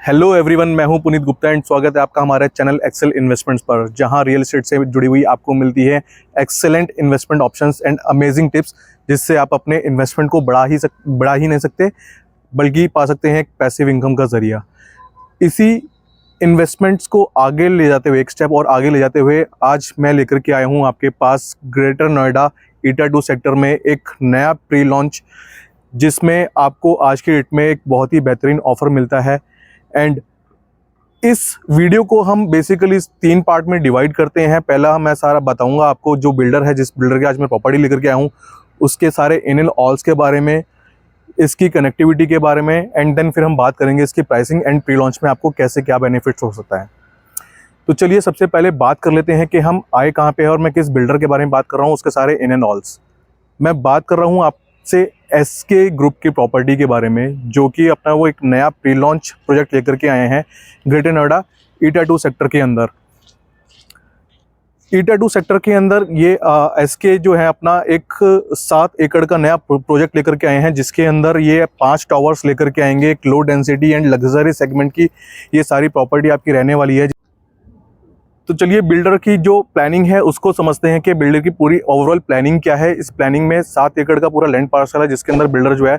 Hello everyone, मैं हूं Puneet Gupta and स्वागत है आपका हमारे चैनल एक्सेल इन्वेस्टमेंट्स पर, जहां रियल एस्टेट से जुड़ी हुई आपको मिलती है excellent investment options and amazing tips, जिससे आप अपने इन्वेस्टमेंट को बढ़ा ही नहीं सकते बल्कि पा सकते हैं एक पैसिव इनकम का जरिया। इसी इन्वेस्टमेंट्स को आगे ले जाते हुए, एक स्टेप और आगे ले जाते हुए, आज मैं लेकर के आया हूँ आपके पास ग्रेटर नोएडा ईटा 2 सेक्टर में एक नया प्री लॉन्च, जिसमें आपको आज की डेट में एक बहुत ही बेहतरीन ऑफर मिलता है। एंड इस वीडियो को हम बेसिकली 3 पार्ट में डिवाइड करते हैं। पहला मैं सारा बताऊंगा आपको, जो बिल्डर है, जिस बिल्डर के आज मैं प्रॉपर्टी लेकर के आया हूँ, उसके सारे इन एंड ऑल्स के बारे में, इसकी कनेक्टिविटी के बारे में, एंड देन फिर हम बात करेंगे इसकी प्राइसिंग एंड प्री लॉन्च में आपको कैसे क्या बेनिफिट्स हो सकता है। तो चलिए सबसे पहले बात कर लेते हैं कि हम आए कहाँ पे हैं और मैं किस बिल्डर के बारे में बात कर रहा हूँ, उसके सारे इन एंड ऑल्स। मैं बात कर रहा हूँ आपसे एसके ग्रुप की प्रॉपर्टी के बारे में, जो कि अपना वो एक नया प्री लॉन्च प्रोजेक्ट लेकर के आए हैं ग्रेटर नोएडा ईटा 2 सेक्टर के अंदर। ईटा 2 सेक्टर के अंदर ये एसके जो है अपना एक 7 एकड़ का नया प्रोजेक्ट लेकर के आए हैं, जिसके अंदर ये 5 टावर्स लेकर के आएंगे। एक low density and luxury segment की ये सारी प्रॉपर्टी आपकी रहने वाली है। तो चलिए बिल्डर की जो प्लानिंग है उसको समझते हैं कि बिल्डर की पूरी ओवरऑल प्लानिंग क्या है। इस प्लानिंग में 7 एकड़ का पूरा लैंड पार्सल है, जिसके अंदर बिल्डर जो है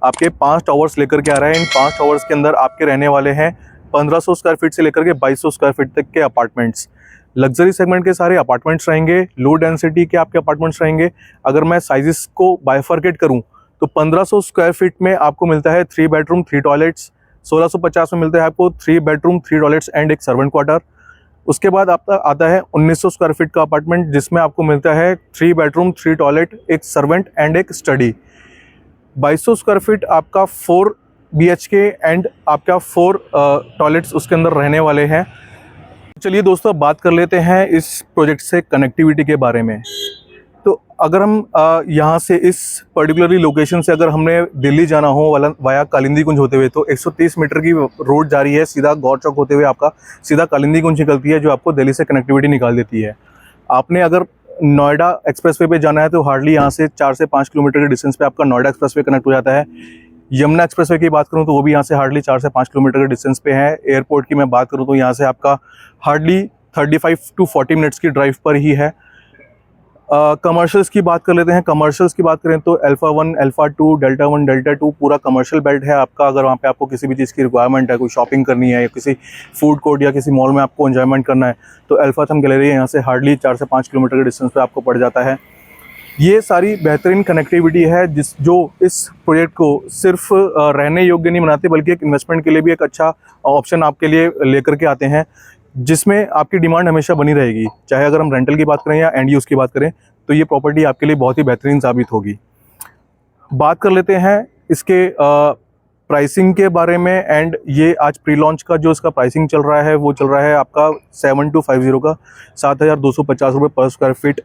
आपके 5 टावर्स लेकर के आ रहा है। इन 5 टावर्स के अंदर आपके रहने वाले हैं 1500 स्क्वायर फीट से लेकर के 2200 स्क्वायर फीट तक के अपार्टमेंट्स। लग्जरी सेगमेंट के सारे अपार्टमेंट्स रहेंगे, लो डेंसिटी के आपके अपार्टमेंट्स रहेंगे। अगर मैं साइजेस को बाइफर्केट करूँ तो 1500 स्क्वायर फीट में आपको मिलता है 3 बेडरूम 3 टॉयलेट्स, 1650 में मिलता है आपको 3 बेडरूम 3 टॉयलेट्स एंड एक सर्वेंट क्वार्टर। उसके बाद आपका आता है 1900 स्क्वायर फीट का अपार्टमेंट, जिसमें आपको मिलता है 3 बेडरूम 3 टॉयलेट, एक सर्वेंट एंड एक स्टडी। 2200 स्क्वायर फीट आपका 4 BHK एंड आपका 4 टॉयलेट्स उसके अंदर रहने वाले हैं। चलिए दोस्तों, बात कर लेते हैं इस प्रोजेक्ट से कनेक्टिविटी के बारे में। तो अगर हम यहाँ से इस पर्टिकुलरली लोकेशन से अगर हमने दिल्ली जाना हो वाया कालिंदी कुंज होते हुए, तो 130 मीटर की रोड जा रही है सीधा गौर चौक होते हुए, आपका सीधा कालिंदी कुंज निकलती है, जो आपको दिल्ली से कनेक्टिविटी निकाल देती है। आपने अगर नोएडा एक्सप्रेसवे पे जाना है तो हार्डली यहाँ से 4 से 5 किलोमीटर के डिस्टेंस पे आपका नोएडा एक्सप्रेसवे कनेक्ट हो जाता है। यमुना एक्सप्रेसवे की बात करूँ तो वो भी यहाँ से हार्डली 4 से 5 किलोमीटर के डिस्टेंस पे है। एयरपोर्ट की मैं बात करूँ तो यहाँ से आपका हार्डली 35 to 40 मिनट्स की ड्राइव पर ही है। कमर्शियल्स की बात कर लेते हैं। कमर्शियल्स की बात करें तो अल्फा 1, अल्फा 2, डेल्टा 1, डेल्टा 2 पूरा कमर्शियल बेल्ट है आपका। अगर वहाँ पे आपको किसी भी चीज़ की रिक्वायरमेंट है, कोई शॉपिंग करनी है या किसी फूड कोर्ट या किसी मॉल में आपको एंजॉयमेंट करना है, तो अल्फा थम गैलरी यहाँ से हार्डली 4 से 5 किलोमीटर के डिस्टेंस पे आपको पड़ जाता है। ये सारी बेहतरीन कनेक्टिविटी है जो इस प्रोजेक्ट को सिर्फ रहने योग्य नहीं बनाते, बल्कि एक इन्वेस्टमेंट के लिए भी एक अच्छा ऑप्शन आपके लिए लेकर के आते हैं, जिसमें आपकी डिमांड हमेशा बनी रहेगी। चाहे अगर हम रेंटल की बात करें या एंड यूज़ की बात करें, तो ये प्रॉपर्टी आपके लिए बहुत ही बेहतरीन साबित होगी। बात कर लेते हैं इसके प्राइसिंग के बारे में। एंड ये आज प्री लॉन्च का जो इसका प्राइसिंग चल रहा है वो चल रहा है आपका 7250 का 7250 रुपये पर स्क्वायर फीट,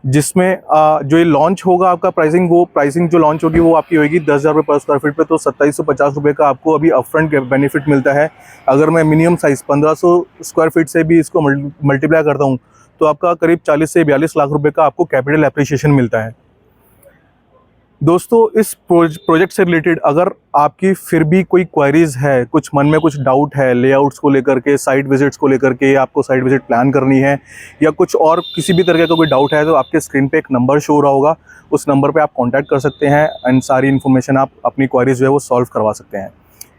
जिसमें जो ये लॉन्च होगा आपका प्राइसिंग, वो प्राइसिंग जो लॉन्च होगी वो आपकी होगी 10,000 रुपये पर स्क्वायर फीट पे। तो 2750 रुपये का आपको अभी अपफ्रंट बेनिफिट मिलता है। अगर मैं मिनिमम साइज़ 1500 स्क्वायर फीट से भी इसको मल्टीप्लाई करता हूँ तो आपका करीब 40 से 42 लाख रुपए का आपको कैपिटल एप्रिसिएशन मिलता है। दोस्तों, इस प्रोजेक्ट से रिलेटेड अगर आपकी फिर भी कोई क्वेरीज है, कुछ मन में कुछ डाउट है लेआउट्स को लेकर के, साइट विजिट्स को लेकर के, आपको साइट विजिट प्लान करनी है या कुछ और किसी भी तरह का कोई डाउट है, तो आपके स्क्रीन पे एक नंबर शो हो रहा होगा, उस नंबर पे आप कांटेक्ट कर सकते हैं एंड सारी इन्फॉर्मेशन आप अपनी क्वेरीज जो है वो सॉल्व करवा सकते हैं।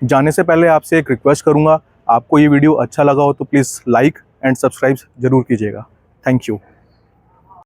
जाने से पहले आपसे एक रिक्वेस्ट करूँगा, आपको ये वीडियो अच्छा लगा हो तो प्लीज़ लाइक एंड सब्सक्राइब ज़रूर कीजिएगा। Thank you.